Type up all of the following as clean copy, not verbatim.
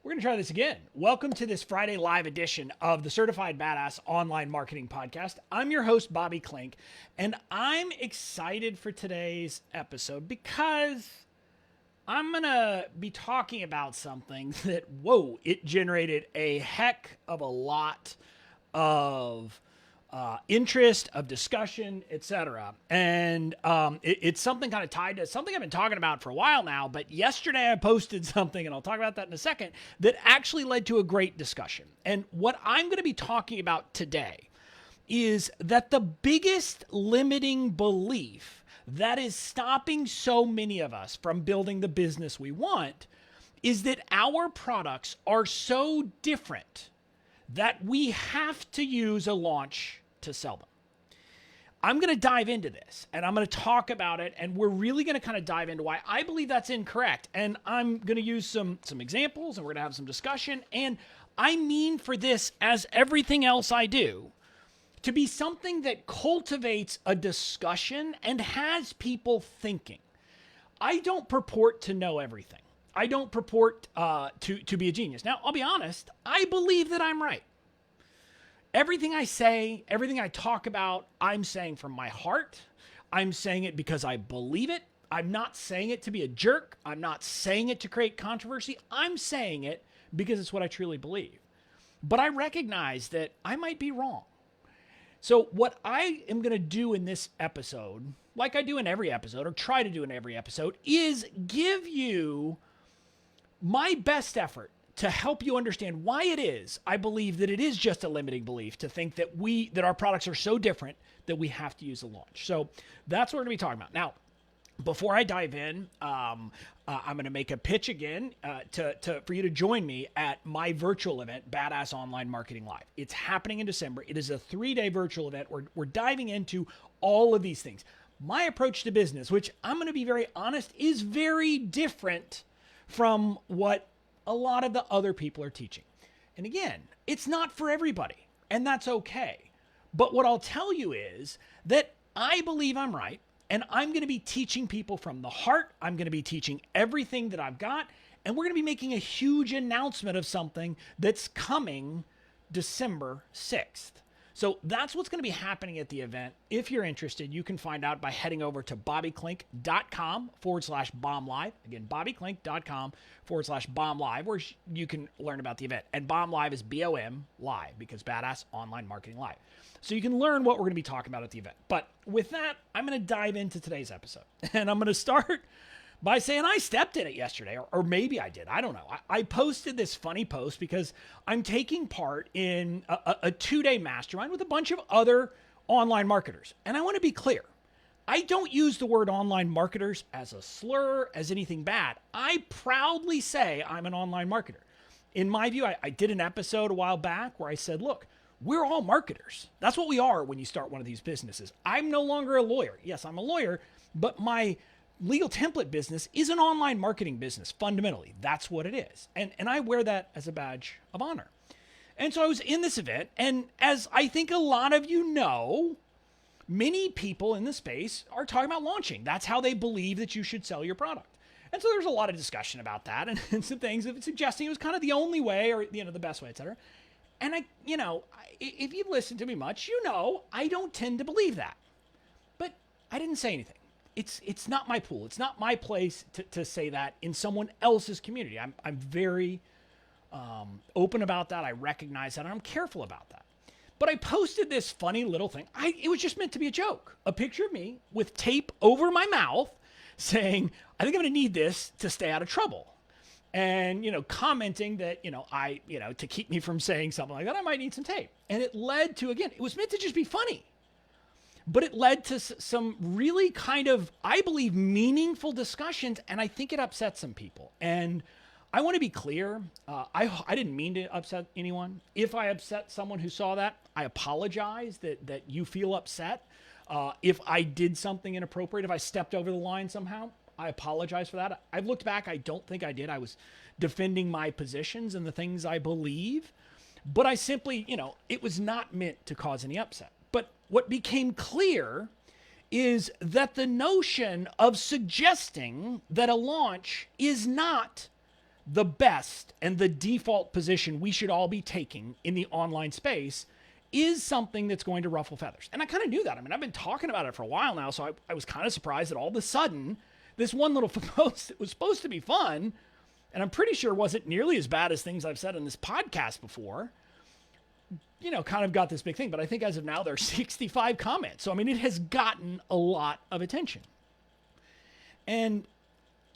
We're going to try this again. Welcome to this Friday live edition of the Certified Badass Online Marketing Podcast. I'm your host, Bobby Klink, and I'm excited for today's episode because I'm going to be talking about something that, it generated a heck of a lot of interest, of discussion, etc. And it's something kind of tied to something I've been talking about for a while now, but yesterday I posted something, and I'll talk about that in a second, that actually led to a great discussion. And what I'm going to be talking about today is that the biggest limiting belief that is stopping so many of us from building the business we want is that our products are so different that we have to use a launch to sell them. I'm going to dive into this and I'm going to talk about it, and we're really going to kind of dive into why I believe that's incorrect. And I'm going to use some examples, and we're going to have some discussion. And I mean for this, as everything else I do, to be something that cultivates a discussion and has people thinking. I don't purport to know everything. I don't purport to be a genius. Now, I'll be honest, I believe that I'm right. Everything I say, everything I talk about, I'm saying from my heart. I'm saying it because I believe it. I'm not saying it to be a jerk. I'm not saying it to create controversy. I'm saying it because it's what I truly believe. But I recognize that I might be wrong. So what I am going to do in this episode, like I do in every episode, or try to do in every episode, is give you my best effort to help you understand why it is I believe that it is just a limiting belief to think that our products are so different that we have to use a launch. So that's what we're going to be talking about. Now, before I dive in, I'm going to make a pitch again for you to join me at my virtual event, Badass Online Marketing Live. It's happening in December. It is a 3-day virtual event. We're diving into all of these things. My approach to business, which I'm going to be very honest, is very different from what a lot of the other people are teaching. And again, it's not for everybody, and that's okay. But what I'll tell you is that I believe I'm right, and I'm going to be teaching people from the heart. I'm going to be teaching everything that I've got, and we're going to be making a huge announcement of something that's coming December 6th. So that's what's going to be happening at the event. If you're interested, you can find out by heading over to bobbyklink.com/bomblive. Again, bobbyklink.com/bomblive, where you can learn about the event. And Bomb Live is BOM Live, because Badass Online Marketing Live. So you can learn what we're going to be talking about at the event. But with that, I'm going to dive into today's episode. And I'm going to start by saying I stepped in it yesterday, or maybe I did. I don't know. I posted this funny post because I'm taking part in a 2-day mastermind with a bunch of other online marketers. And I want to be clear. I don't use the word online marketers as a slur, as anything bad. I proudly say I'm an online marketer. In my view, I did an episode a while back where I said, look, we're all marketers. That's what we are when you start one of these businesses. I'm no longer a lawyer. Yes, I'm a lawyer, but my legal template business is an online marketing business. Fundamentally, that's what it is. And I wear that as a badge of honor. And so I was in this event, and as I think a lot of you know, many people in the space are talking about launching. That's how they believe that you should sell your product. And so there's a lot of discussion about that, and some things of suggesting it was kind of the only way, or the best way, et cetera. And if you've listened to me much, I don't tend to believe that. But I didn't say anything. It's not my pool. It's not my place to say that in someone else's community. I'm very open about that. I recognize that, and I'm careful about that. But I posted this funny little thing. It was just meant to be a joke. A picture of me with tape over my mouth saying, I think I'm going to need this to stay out of trouble. And, commenting that, to keep me from saying something like that, I might need some tape. And it led to, again, it was meant to just be funny. But it led to some really kind of, I believe, meaningful discussions, and I think it upset some people. And I want to be clear, I didn't mean to upset anyone. If I upset someone who saw that, I apologize that you feel upset. If I did something inappropriate, if I stepped over the line somehow, I apologize for that. I've looked back, I don't think I did. I was defending my positions and the things I believe. But I simply, it was not meant to cause any upset. But what became clear is that the notion of suggesting that a launch is not the best and the default position we should all be taking in the online space is something that's going to ruffle feathers. And I kind of knew that. I mean, I've been talking about it for a while now, so I was kind of surprised that all of a sudden this one little post that was supposed to be fun, and I'm pretty sure wasn't nearly as bad as things I've said in this podcast before, kind of got this big thing. But I think as of now, there are 65 comments. So, I mean, it has gotten a lot of attention. And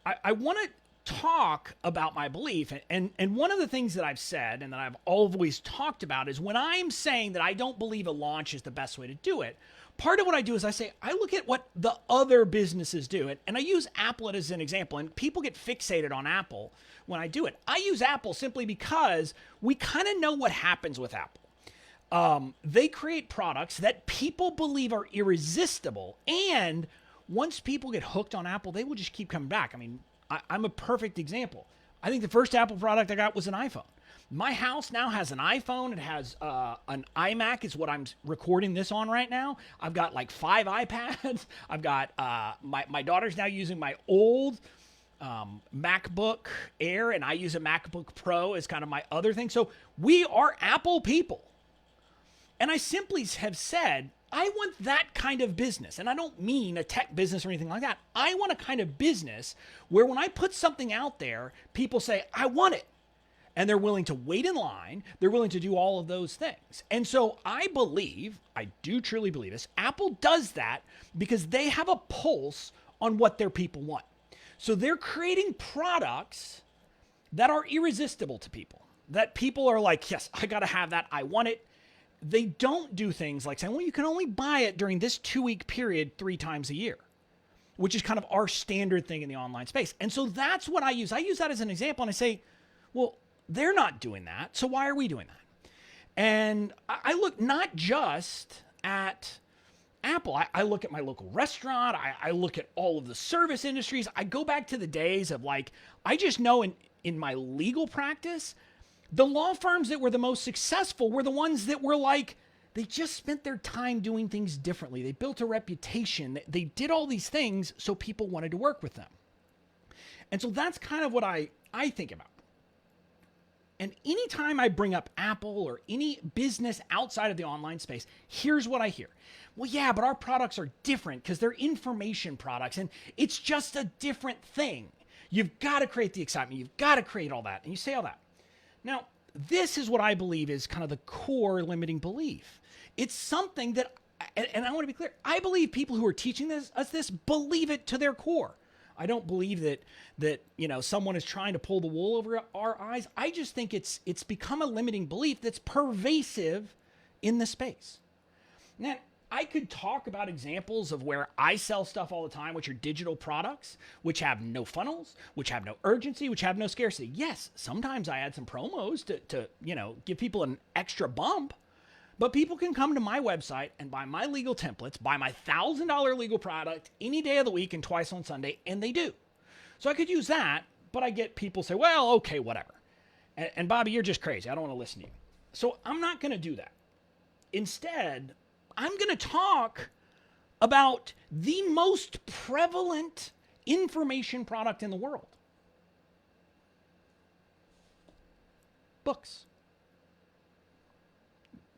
I want to talk about my belief. And one of the things that I've said and that I've always talked about is when I'm saying that I don't believe a launch is the best way to do it, part of what I do is I say, I look at what the other businesses do. And I use Apple as an example. And people get fixated on Apple when I do it. I use Apple simply because we kind of know what happens with Apple. They create products that people believe are irresistible. And once people get hooked on Apple, they will just keep coming back. I mean, I'm a perfect example. I think the first Apple product I got was an iPhone. My house now has an iPhone. It has an iMac is what I'm recording this on right now. I've got like 5 iPads. I've got my daughter's now using my old MacBook Air, and I use a MacBook Pro as kind of my other thing. So we are Apple people. And I simply have said, I want that kind of business. And I don't mean a tech business or anything like that. I want a kind of business where when I put something out there, people say, I want it. And they're willing to wait in line. They're willing to do all of those things. And so I do truly believe this. Apple does that because they have a pulse on what their people want. So they're creating products that are irresistible to people, that people are like, yes, I got to have that. I want it. They don't do things like saying, well, you can only buy it during this 2-week period 3 times a year, which is kind of our standard thing in the online space. And so that's what I use. I use that as an example, and I say, well, they're not doing that, so why are we doing that? And I look not just at Apple. I look at my local restaurant. I look at all of the service industries. I go back to the days of I just know in my legal practice, the law firms that were the most successful were the ones that were they just spent their time doing things differently. They built a reputation. They did all these things so people wanted to work with them. And so that's kind of what I think about. And anytime I bring up Apple or any business outside of the online space, here's what I hear. Well, yeah, but our products are different because they're information products and it's just a different thing. You've got to create the excitement. You've got to create all that. And you say all that. Now, this is what I believe is kind of the core limiting belief. It's something that, and I want to be clear, I believe people who are teaching us this believe it to their core. I don't believe that someone is trying to pull the wool over our eyes. I just think it's become a limiting belief that's pervasive in the space. Now, I could talk about examples of where I sell stuff all the time, which are digital products, which have no funnels, which have no urgency, which have no scarcity. Yes, sometimes I add some promos to give people an extra bump. But people can come to my website and buy my legal templates, buy my $1,000 legal product any day of the week and twice on Sunday, and they do. So I could use that, but I get people say, well, okay, whatever. And Bobby, you're just crazy. I don't want to listen to you. So I'm not going to do that. Instead, I'm going to talk about the most prevalent information product in the world. Books.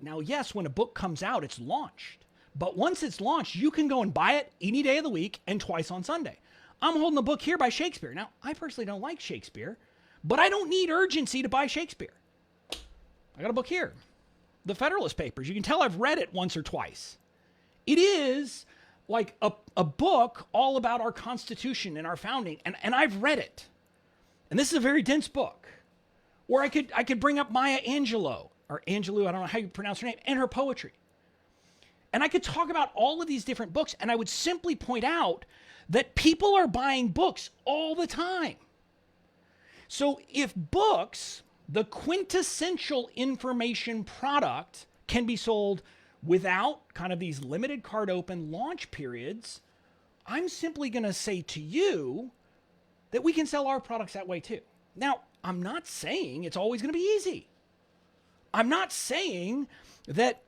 Now, yes, when a book comes out, it's launched. But once it's launched, you can go and buy it any day of the week and twice on Sunday. I'm holding a book here by Shakespeare. Now, I personally don't like Shakespeare, but I don't need urgency to buy Shakespeare. I got a book here, The Federalist Papers. You can tell I've read it once or twice. It is like a book all about our Constitution and our founding, and I've read it. And this is a very dense book. Or I could bring up Maya Angelou, or Angelou, I don't know how you pronounce her name, and her poetry. And I could talk about all of these different books, and I would simply point out that people are buying books all the time. So if books, the quintessential information product, can be sold without kind of these limited card open launch periods, I'm simply going to say to you that we can sell our products that way too. Now, I'm not saying it's always going to be easy. I'm not saying that,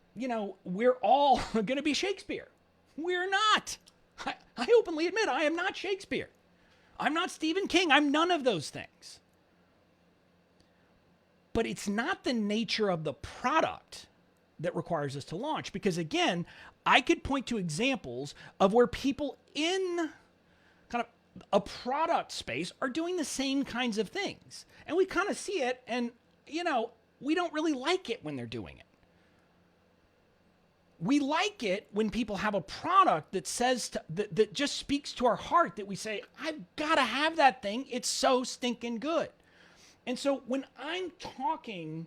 we're all going to be Shakespeare. We're not. I openly admit I am not Shakespeare. I'm not Stephen King. I'm none of those things. but it's not the nature of the product that requires us to launch. Because again, I could point to examples of where people in kind of a product space are doing the same kinds of things. And we kind of see it, and, we don't really like it when they're doing it. We like it when people have a product that that just speaks to our heart, that we say, I've got to have that thing. It's so stinking good. And so when I'm talking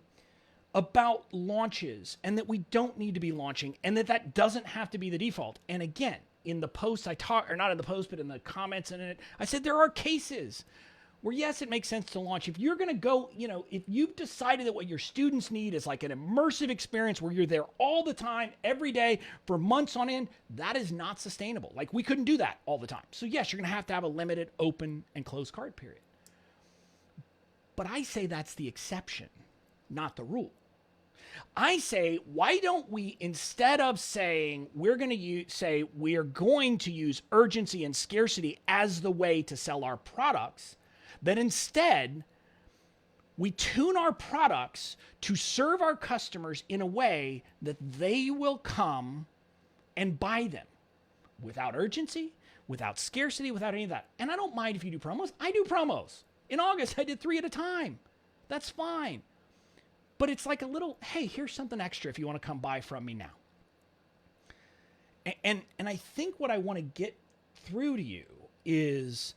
about launches and that we don't need to be launching and that doesn't have to be the default. And again, in the post or not in the post, but in the comments in it, I said there are cases where, yes, it makes sense to launch. If you're going to go, if you've decided that what your students need is like an immersive experience where you're there all the time, every day for months on end, that is not sustainable. Like, we couldn't do that all the time. So yes, you're going to have a limited open and closed cart period. But I say that's the exception, not the rule. I say, why don't we, instead of saying we're going to use urgency and scarcity as the way to sell our products, that instead we tune our products to serve our customers in a way that they will come and buy them without urgency, without scarcity, without any of that. And I don't mind if you do promos. I do promos. In August, I did 3 at a time. That's fine. But it's like a little, hey, here's something extra if you want to come buy from me now. And I think what I want to get through to you is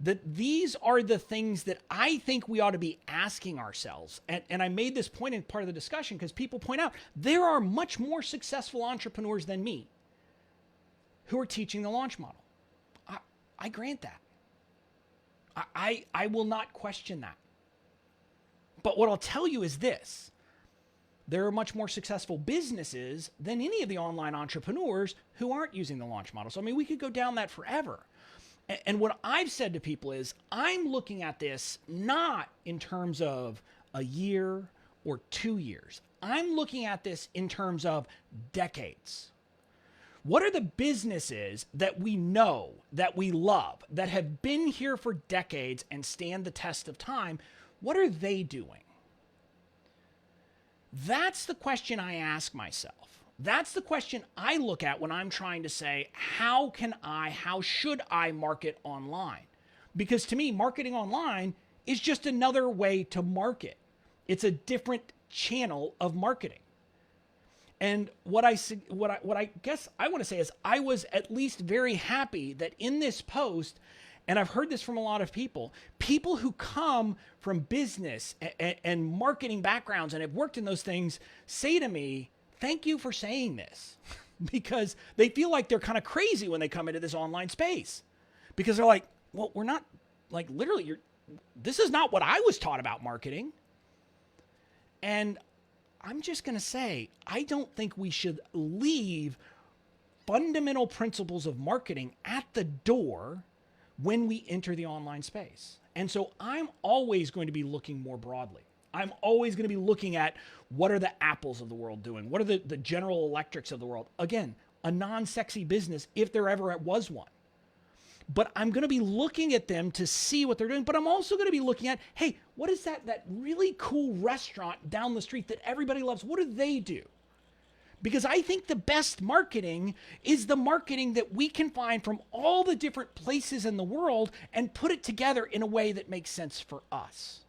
that these are the things that I think we ought to be asking ourselves. And I made this point in part of the discussion because people point out there are much more successful entrepreneurs than me who are teaching the launch model. I grant that. I will not question that. But what I'll tell you is this: there are much more successful businesses than any of the online entrepreneurs who aren't using the launch model. So, we could go down that forever. And what I've said to people is, I'm looking at this not in terms of a year or 2 years. I'm looking at this in terms of decades. What are the businesses that we know, that we love, that have been here for decades and stand the test of time? What are they doing? That's the question I ask myself. That's the question I look at when I'm trying to say, how should I market online? Because to me, marketing online is just another way to market. It's a different channel of marketing. And what I guess I want to say is, I was at least very happy that in this post, and I've heard this from a lot of people who come from business and marketing backgrounds and have worked in those things, say to me, thank you for saying this, because they feel like they're kind of crazy when they come into this online space, because they're like, well, we're not, like, literally, this is not what I was taught about marketing. And I'm just going to say, I don't think we should leave fundamental principles of marketing at the door when we enter the online space. And so I'm always going to be looking more broadly. I'm always going to be looking at, what are the Apples of the world doing? What are the General Electrics of the world? Again, a non-sexy business if there ever was one. But I'm going to be looking at them to see what they're doing. But I'm also going to be looking at, hey, what is that really cool restaurant down the street that everybody loves? What do they do? Because I think the best marketing is the marketing that we can find from all the different places in the world and put it together in a way that makes sense for us.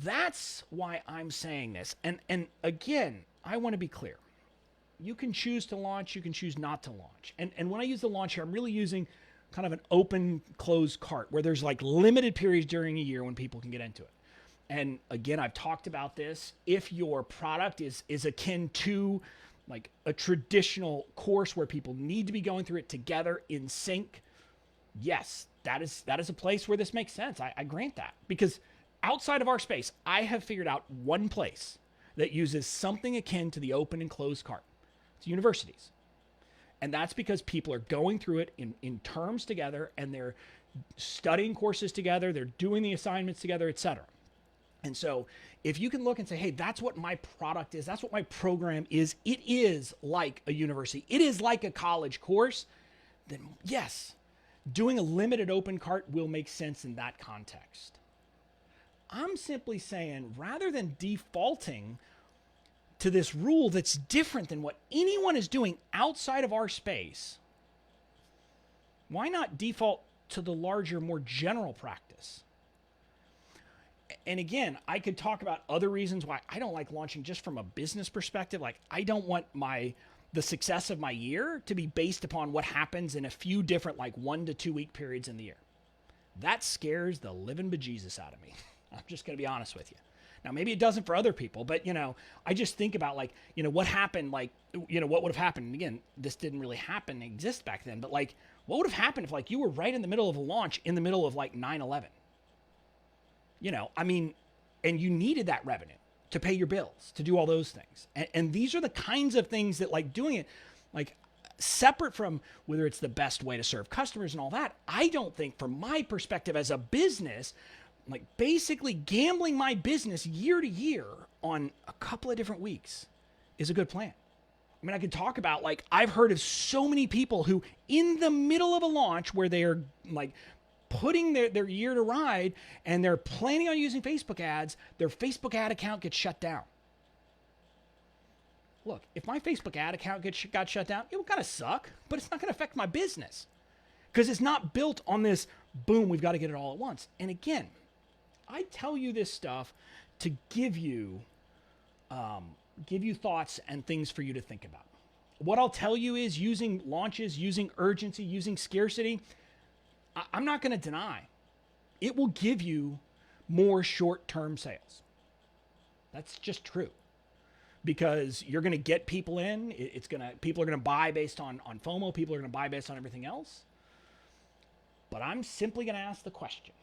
That's why I'm saying this. And again, I want to be clear. You can choose to launch, you can choose not to launch. And when I use the launch here, I'm really using kind of an open, closed cart where there's like limited periods during a year when people can get into it. And again, I've talked about this. If your product is akin to like a traditional course where people need to be going through it together in sync, yes, that is a place where this makes sense. I grant that, because outside of our space, I have figured out one place that uses something akin to the open and closed cart. It's universities. And that's because people are going through it in terms together, and they're studying courses together, they're doing the assignments together, etc. And so if you can look and say, hey, that's what my product is, that's what my program is, it is like a university, it is like a college course, then yes, doing a limited open cart will make sense in that context. I'm simply saying, rather than defaulting to this rule that's different than what anyone is doing outside of our space, why not default to the larger, more general practice? And again, I could talk about other reasons why I don't like launching just from a business perspective. Like, I don't want the success of my year to be based upon what happens in a few different, like 1 to 2 week periods in the year. That scares the living bejesus out of me. I'm just going to be honest with you. Now, maybe it doesn't for other people, but, I just think about, like, what happened, like, what would have happened. And again, this didn't really happen, exist back then, but, like, what would have happened if, like, you were right in the middle of a launch in the middle of, like, 9/11? And you needed that revenue to pay your bills, to do all those things. And these are the kinds of things that, like, doing it, like, separate from whether it's the best way to serve customers and all that, I don't think, from my perspective as a business, like, basically gambling my business year to year on a couple of different weeks is a good plan. I mean, I could talk about, like, I've heard of so many people who, in the middle of a launch where they are, like, putting their year to ride and they're planning on using Facebook ads, their Facebook ad account gets shut down. Look, if my Facebook ad account got shut down, it would kind of suck, but it's not going to affect my business because it's not built on this, boom, we've got to get it all at once. And again, I tell you this stuff to give you thoughts and things for you to think about. What I'll tell you is, using launches, using urgency, using scarcity, I'm not going to deny it will give you more short-term sales. That's just true, because you're going to get people in. People are going to buy based on FOMO. People are going to buy based on everything else. But I'm simply going to ask the question: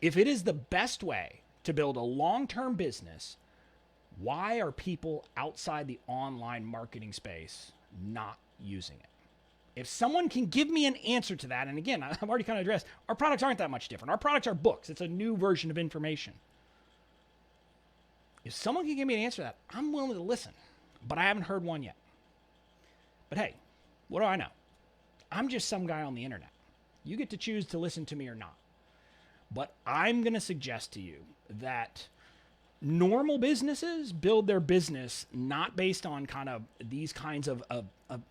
if it is the best way to build a long-term business, why are people outside the online marketing space not using it? If someone can give me an answer to that, and again, I've already kind of addressed, our products aren't that much different. Our products are books. It's a new version of information. If someone can give me an answer to that, I'm willing to listen, but I haven't heard one yet. But hey, what do I know? I'm just some guy on the internet. You get to choose to listen to me or not. But I'm going to suggest to you that normal businesses build their business not based on kind of these kinds of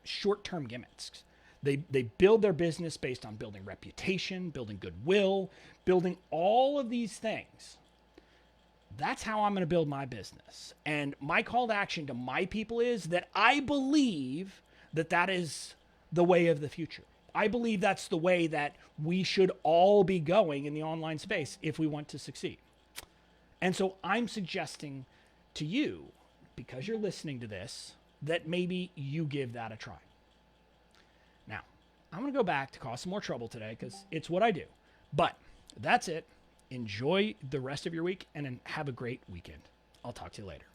short-term gimmicks. They build their business based on building reputation, building goodwill, building all of these things. That's how I'm going to build my business. And my call to action to my people is that I believe that is the way of the future. I believe that's the way that we should all be going in the online space if we want to succeed. And so I'm suggesting to you, because you're listening to this, that maybe you give that a try. Now, I'm going to go back to cause some more trouble today because it's what I do. But that's it. Enjoy the rest of your week and have a great weekend. I'll talk to you later.